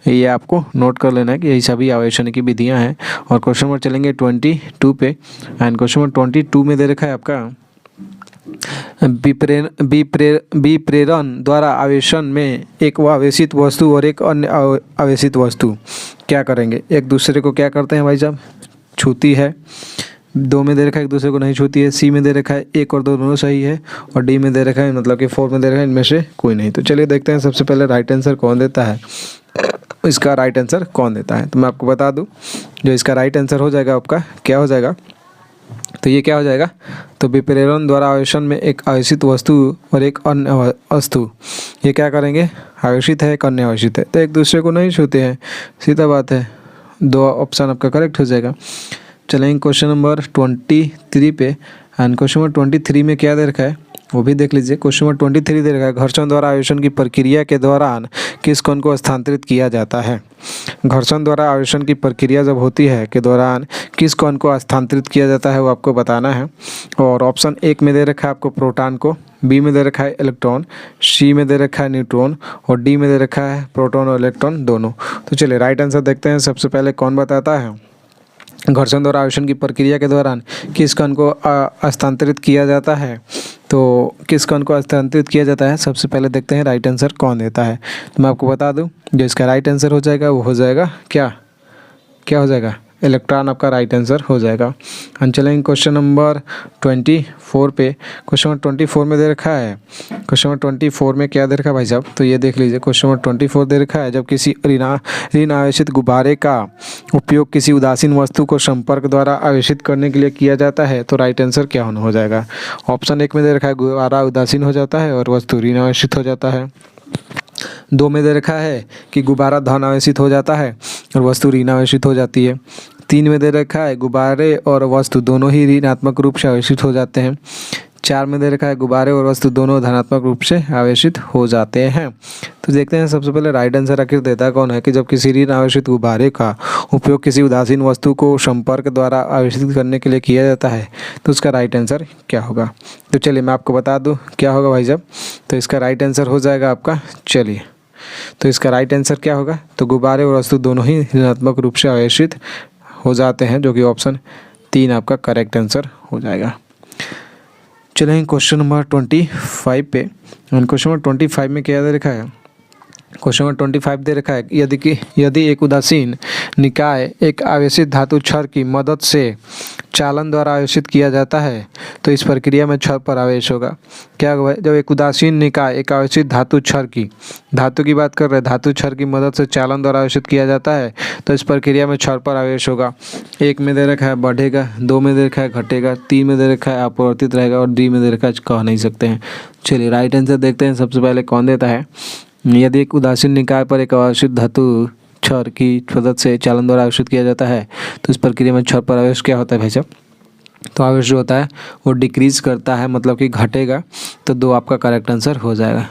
ये आपको नोट कर लेना है कि यही सभी आवेशन की विधियां हैं। और क्वेश्चन नंबर चलेंगे 22 पे। एंड क्वेश्चन नंबर 22 में दे रखा है आपका विप्रेरण द्वारा आवेशन में एक आवेशित वस्तु और एक अन्य आवेशित वस्तु क्या करेंगे, एक दूसरे को क्या करते हैं भाई साहब, छूती है। 2 में दे रखा है एक दूसरे को नहीं छूती है। सी में दे रखा है 1 और 2 दोनों सही है। और डी में दे रखा है मतलब कि 4 में दे रखा है इनमें से कोई नहीं। तो चलिए देखते हैं सबसे पहले राइट आंसर कौन देता है, इसका राइट आंसर कौन देता है। तो मैं आपको बता दूं, जो इसका राइट आंसर हो जाएगा आपका क्या हो जाएगा, तो ये क्या हो जाएगा, तो विप्रेरण द्वारा आवेशन में एक आवेशित वस्तु और एक अन्य वस्तु, ये क्या करेंगे, आवेशित है एक अन्य आवेशित है, तो एक दूसरे को नहीं छूते हैं, सीधा बात है। 2 ऑप्शन आपका करेक्ट हो जाएगा। चलेंगे क्वेश्चन नंबर 23 पे। एंड क्वेश्चन नंबर 23 में क्या दे रखा है वो भी देख लीजिए। क्वेश्चन नंबर 23 दे रखा है घर्षण द्वारा आवेशन की प्रक्रिया के दौरान किस कण को स्थानांतरित किया जाता है। घर्षण द्वारा आवेशन की प्रक्रिया जब होती है के दौरान किस कण को स्थानांतरित किया जाता है वो आपको बताना है। और ऑप्शन 1 में दे रखा है आपको प्रोटॉन को, बी में दे रखा है इलेक्ट्रॉन, सी में दे रखा है न्यूट्रॉन और डी में दे रखा है प्रोटॉन और इलेक्ट्रॉन दोनों। तो चलिए राइट आंसर देखते हैं। सबसे पहले कौन बताता है, घर्षण द्वारा आवेशन की प्रक्रिया के दौरान किस कण को स्थानांतरित किया जाता है। तो किस कण को स्थानांतरित किया जाता है, सबसे पहले देखते हैं राइट आंसर कौन देता है। तो मैं आपको बता दूं, जो इसका राइट आंसर हो जाएगा वो हो जाएगा क्या हो जाएगा, इलेक्ट्रॉन आपका राइट आंसर हो जाएगा। हम चलेंगे क्वेश्चन नंबर 24 पे। क्वेश्चन नंबर 24 में दे रखा है, क्वेश्चन नंबर 24 में क्या दे रखा है भाई साहब, तो ये देख लीजिए। क्वेश्चन नंबर 24 दे रखा है जब किसी ऋण आवेशित गुब्बारे का उपयोग किसी उदासीन वस्तु को संपर्क द्वारा आवेशित करने के लिए किया जाता है, तो राइट आंसर क्या हो जाएगा। ऑप्शन 1 में दे रखा है गुब्बारा उदासीन हो जाता है और वस्तु ऋण आवेशित हो जाता है। 2 में दे रखा है कि गुब्बारा धन आवेशित हो जाता है और वस्तु ऋण आवेशित हो जाती है। 3 में दे रखा है गुब्बारे और वस्तु दोनों ही ऋणात्मक रूप से आवेशित हो जाते हैं। 4 में दे रखा है गुब्बारे और वस्तु दोनों धनात्मक रूप से आवेशित हो जाते हैं। तो देखते हैं सबसे पहले राइट आंसर आखिर देता कौन है कि जब किसी ऋण आवेशित गुब्बारे का उपयोग किसी उदासीन वस्तु को संपर्क द्वारा आवेशित करने के लिए किया जाता है, तो उसका राइट आंसर क्या होगा। तो चलिए मैं आपको बता दूं क्या होगा भाई साहब। तो इसका राइट आंसर हो जाएगा आपका, चलिए तो इसका राइट आंसर क्या होगा, तो गुब्बारे और वस्तु दोनों ही ऋणात्मक रूप से आवेशित हो जाते हैं, जो कि ऑप्शन 3 आपका करेक्ट आंसर हो जाएगा। चलेंगे क्वेश्चन नंबर 25 पे। क्वेश्चन नंबर 25 में क्या दे रखा है, क्वेश्चन नंबर 25 दे रखा है यदि एक उदासीन निकाय एक आवेशित धातु छड़ की मदद से चालन द्वारा आवेशित किया जाता है तो इस प्रक्रिया में छड़ पर आवेश होगा। क्या होगा, जब एक उदासीन निकाय एक आवेशित धातु छड़ की, धातु की बात कर रहे हैं, धातु छड़ की मदद से चालन द्वारा आवेशित किया जाता है तो इस प्रक्रिया में छड़ पर आवेश होगा। 1 में दे रखा है बढ़ेगा, 2 में दे रखा है घटेगा, 3 में दे रखा है अपरिवर्तित रहेगा और डी में दे रखा है कह नहीं सकते हैं। चलिए राइट आंसर देखते हैं सबसे पहले कौन देता है। यदि एक उदासीन निकाय पर एक आवेशित धातु छड़ की मदद से चालन द्वारा आवेशित किया जाता है तो इस प्रक्रिया में छड़ पर आवेश क्या होता है भाई साहब, तो आवेश जो होता है वो डिक्रीज करता है, मतलब कि घटेगा। तो 2 आपका करेक्ट आंसर हो जाएगा।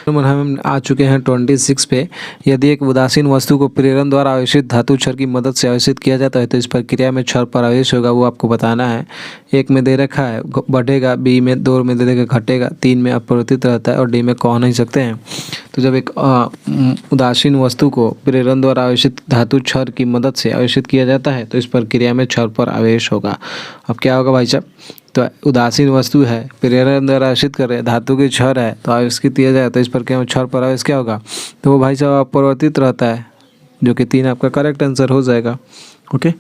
हम आ चुके हैं 26 पे। यदि एक उदासीन वस्तु को प्रेरण द्वारा आवेशित धातु क्षर की मदद से आवेशित किया जाता है तो इस प्रक्रिया में क्षर पर आवेश होगा वो आपको बताना है। 1 में दे रखा है बढ़ेगा, बी में 2 में दे देगा घटेगा, 3 में अपरिवर्तित रहता है और डी में कह नहीं सकते हैं। तो जब एक उदासीन वस्तु को प्रेरण द्वारा आवेशित धातु क्षर की मदद से आवेशित किया जाता है तो इस प्रक्रिया में क्षर पर आवेश होगा। अब क्या होगा भाई साहब, तो उदासीन वस्तु है, प्रेरण द्वारा आवेशित कर रहे हैं, धातु की क्षर है तो आवेशित किया जाए तो इस प्रक्रिया में क्षर पर आवेश क्या होगा, तो वो भाई साहब अपरिवर्तित रहता है, जो कि 3 आपका करेक्ट आंसर हो जाएगा। ओके,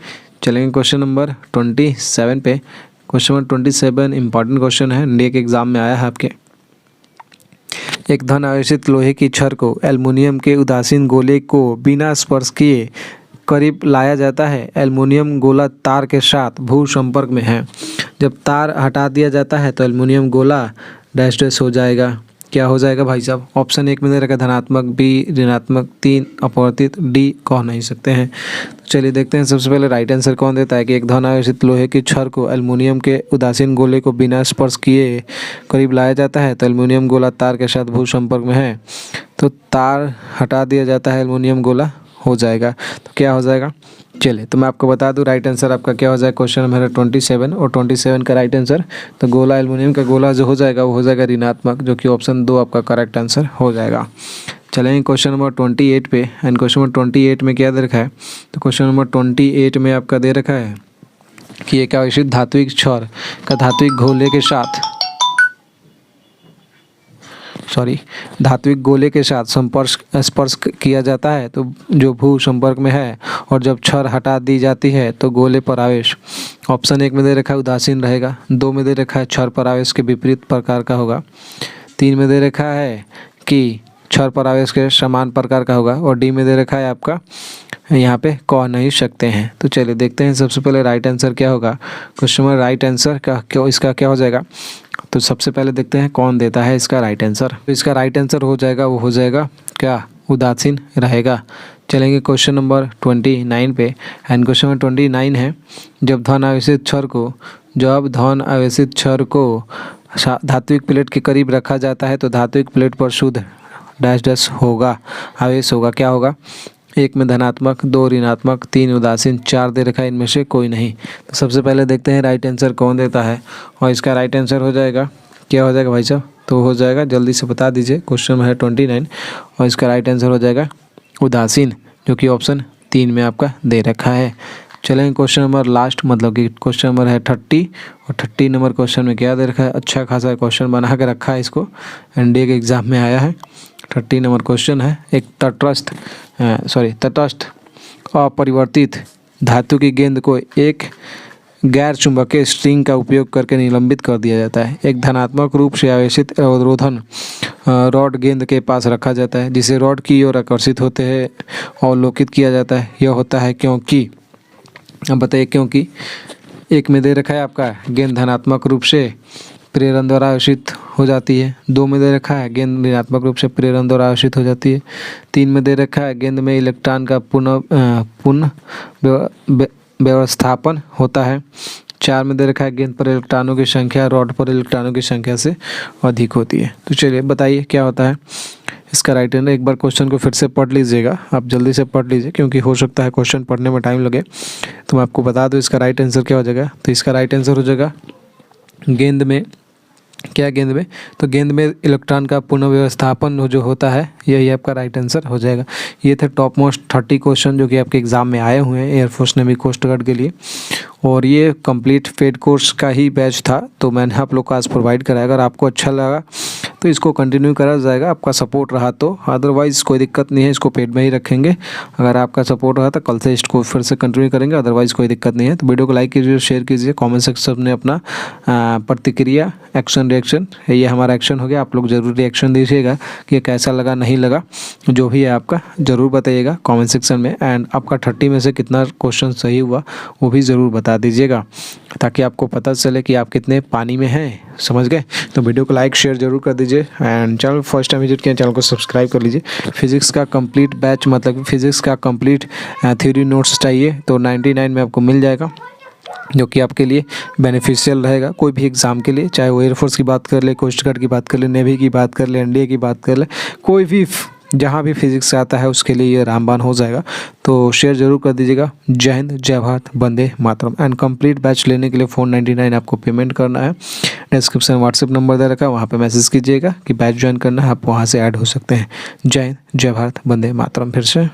चलेंगे क्वेश्चन नंबर 27 पे। क्वेश्चन नंबर 27 इंपॉर्टेंट क्वेश्चन है, इंडिया के एग्जाम में आया है आपके। एक धन आवेशित लोहे की छड़ को एल्युमिनियम के उदासीन गोले को बिना स्पर्श किए करीब लाया जाता है। एल्युमिनियम गोला तार के साथ भू संपर्क में है। जब तार हटा दिया जाता है तो एल्युमिनियम गोला डैश डैश हो जाएगा। क्या हो जाएगा भाई साहब, ऑप्शन 1 में दे रखा धनात्मक, बी ऋणात्मक, 3 अपवर्तित, डी कह नहीं सकते हैं। तो चलिए देखते हैं सबसे पहले राइट आंसर कौन देता है कि एक धन आवेशित लोहे की छड़ को एल्युमिनियम के उदासीन गोले को बिना स्पर्श किए करीब लाया जाता है तो एल्युमिनियम गोला तार के साथ भू संपर्क में है, तो तार हटा दिया जाता है, एल्युमिनियम गोला हो जाएगा। तो क्या हो जाएगा, चलिए तो मैं आपको बता दूं राइट आंसर आपका क्या हो जाएगा। क्वेश्चन नंबर 27 और 27 का राइट आंसर, तो गोला एल्युमिनियम का गोला जो हो जाएगा वो हो जाएगा ऋणात्मक, जो कि ऑप्शन 2 आपका करेक्ट आंसर हो जाएगा। चलेंगे क्वेश्चन नंबर 28 पे। एंड क्वेश्चन नंबर 28 में क्या दे रखा है, तो क्वेश्चन नंबर 28 में आपका दे रखा है कि एक आवेशित धात्विक छड़ का धात्विक गोले के साथ धात्विक गोले के साथ स्पर्श किया जाता है तो जो भू संपर्क में है, और जब छड़ हटा दी जाती है तो गोले पर आवेश ऑप्शन 1 में दे रखा है उदासीन रहेगा, 2 में दे रखा है छड़ पर आवेश के विपरीत प्रकार का होगा, 3 में दे रखा है कि छड़ पर आवेश के समान प्रकार का होगा, और डी में दे रखा है आपका यहाँ पे कह नहीं सकते हैं। तो चलिए देखते हैं सबसे पहले राइट आंसर क्या होगा। क्वेश्चन में राइट आंसर का इसका क्या हो जाएगा, तो सबसे पहले देखते हैं कौन देता है इसका राइट आंसर। तो इसका राइट आंसर हो जाएगा, वो हो जाएगा क्या, उदासीन रहेगा। चलेंगे क्वेश्चन नंबर 29 पे। एंड क्वेश्चन नंबर 29 है, जब धन आवेशित छड़ को धात्विक प्लेट के करीब रखा जाता है तो धात्विक प्लेट पर शुद्ध डैश डैश होगा, आवेश होगा। क्या होगा, 1 में धनात्मक, 2 ऋणात्मक, 3 उदासीन, 4 दे रखा है, इनमें से कोई नहीं। तो सबसे पहले देखते हैं राइट आंसर कौन देता है, और इसका राइट आंसर हो जाएगा क्या हो जाएगा भाई साहब, तो हो जाएगा, जल्दी से बता दीजिए। क्वेश्चन है 29 और इसका राइट आंसर हो जाएगा उदासीन, जो कि ऑप्शन 3 में आपका दे रखा है। चलेंगे क्वेश्चन नंबर लास्ट, मतलब कि क्वेश्चन नंबर है 30, और 30 नंबर क्वेश्चन में क्या दे रखा है, अच्छा खासा क्वेश्चन बना के रखा है इसको, एनडीए के एग्जाम में आया है। 30 नंबर क्वेश्चन है, एक तटस्थ अपरिवर्तित धातु की गेंद को एक गैर चुंबकीय स्ट्रिंग का उपयोग करके निलंबित कर दिया जाता है। एक धनात्मक रूप से आवेशित अवरोधन रॉड गेंद के पास रखा जाता है, जिसे रॉड की ओर आकर्षित होते हैं अवलोकित किया जाता है। यह होता है क्योंकि, अब बताइए क्योंकि 1 में दे रखा है आपका गेंद धनात्मक रूप से प्रेरण द्वारा आवेशित हो जाती है, 2 में दे रखा है गेंद ऋणात्मक रूप से प्रेरण द्वारा आवेशित हो जाती है, 3 में दे रखा है गेंद में इलेक्ट्रॉन का पुनः व्यवस्थापन होता है, 4 में दे रखा है गेंद पर इलेक्ट्रॉनों की संख्या रॉड पर इलेक्ट्रॉनों की संख्या से अधिक होती है। तो चलिए बताइए क्या होता है इसका राइट आंसर। एक बार क्वेश्चन को फिर से पढ़ लीजिएगा, आप जल्दी से पढ़ लीजिए क्योंकि हो सकता है क्वेश्चन पढ़ने में टाइम लगे। तो मैं आपको बता दूं इसका राइट आंसर क्या हो जाएगा। तो इसका राइट आंसर हो जाएगा गेंद में तो गेंद में इलेक्ट्रॉन का पुनर्व्यवस्थापन जो होता है, यही आपका राइट आंसर हो जाएगा। ये थे टॉप मोस्ट 30 क्वेश्चन जो कि आपके एग्जाम में आए हुए हैं एयरफोर्स नेवी कोस्ट गार्ड के लिए, और ये कंप्लीट पेड कोर्स का ही बैच था, तो मैंने आप लोग को आज प्रोवाइड कराया। अगर आपको अच्छा लगा तो इसको कंटिन्यू करा जाएगा, आपका सपोर्ट रहा तो, अदरवाइज़ कोई दिक्कत नहीं है, इसको पेड में ही रखेंगे। अगर आपका सपोर्ट रहा तो कल से इसको फिर से कंटिन्यू करेंगे, अदरवाइज़ कोई दिक्कत नहीं है। तो वीडियो को लाइक कीजिए, शेयर कीजिए, कमेंट सेक्शन में अपना प्रतिक्रिया, एक्शन, रिएक्शन, ये हमारा एक्शन हो गया, आप लोग ज़रूर रिएक्शन दीजिएगा कि कैसा लगा नहीं लगा, जो भी है आपका ज़रूर बताइएगा कमेंट सेक्शन में। एंड आपका 30 में से कितना क्वेश्चन सही हुआ वो भी ज़रूर बता दीजिएगा, ताकि आपको पता चले कि आप कितने पानी में हैं, समझ गए। तो वीडियो को लाइक शेयर जरूर कर दीजिए, and channel first time visit किया चैनल को सब्सक्राइब कर लीजिए। फिजिक्स का कंप्लीट बैच, मतलब फिजिक्स का कंप्लीट थ्योरी नोट्स चाहिए तो 99 में आपको मिल जाएगा। जो कि आपके लिए बेनिफिशियल रहेगा कोई भी एग्ज़ाम के लिए, चाहे वो एयरफोर्स की बात कर ले, कोस्ट गार्ड की बात कर ले, नेवी की बात कर ले, एनडीए की बात कर ले, कोई भी जहाँ भी फिजिक्स आता है उसके लिए ये रामबाण हो जाएगा। तो शेयर ज़रूर कर दीजिएगा। जय हिंद, जय Bharat, Vande Mataram. And complete batch लेने के लिए 499 आपको पेमेंट करना है। डिस्क्रिप्शन व्हाट्सएप नंबर दे रखा है, वहाँ पे मैसेज कीजिएगा कि बैच ज्वाइन करना है, आप वहाँ से ऐड हो सकते हैं। जय हिंद, जय भारत, वंदे मातरम। फिर से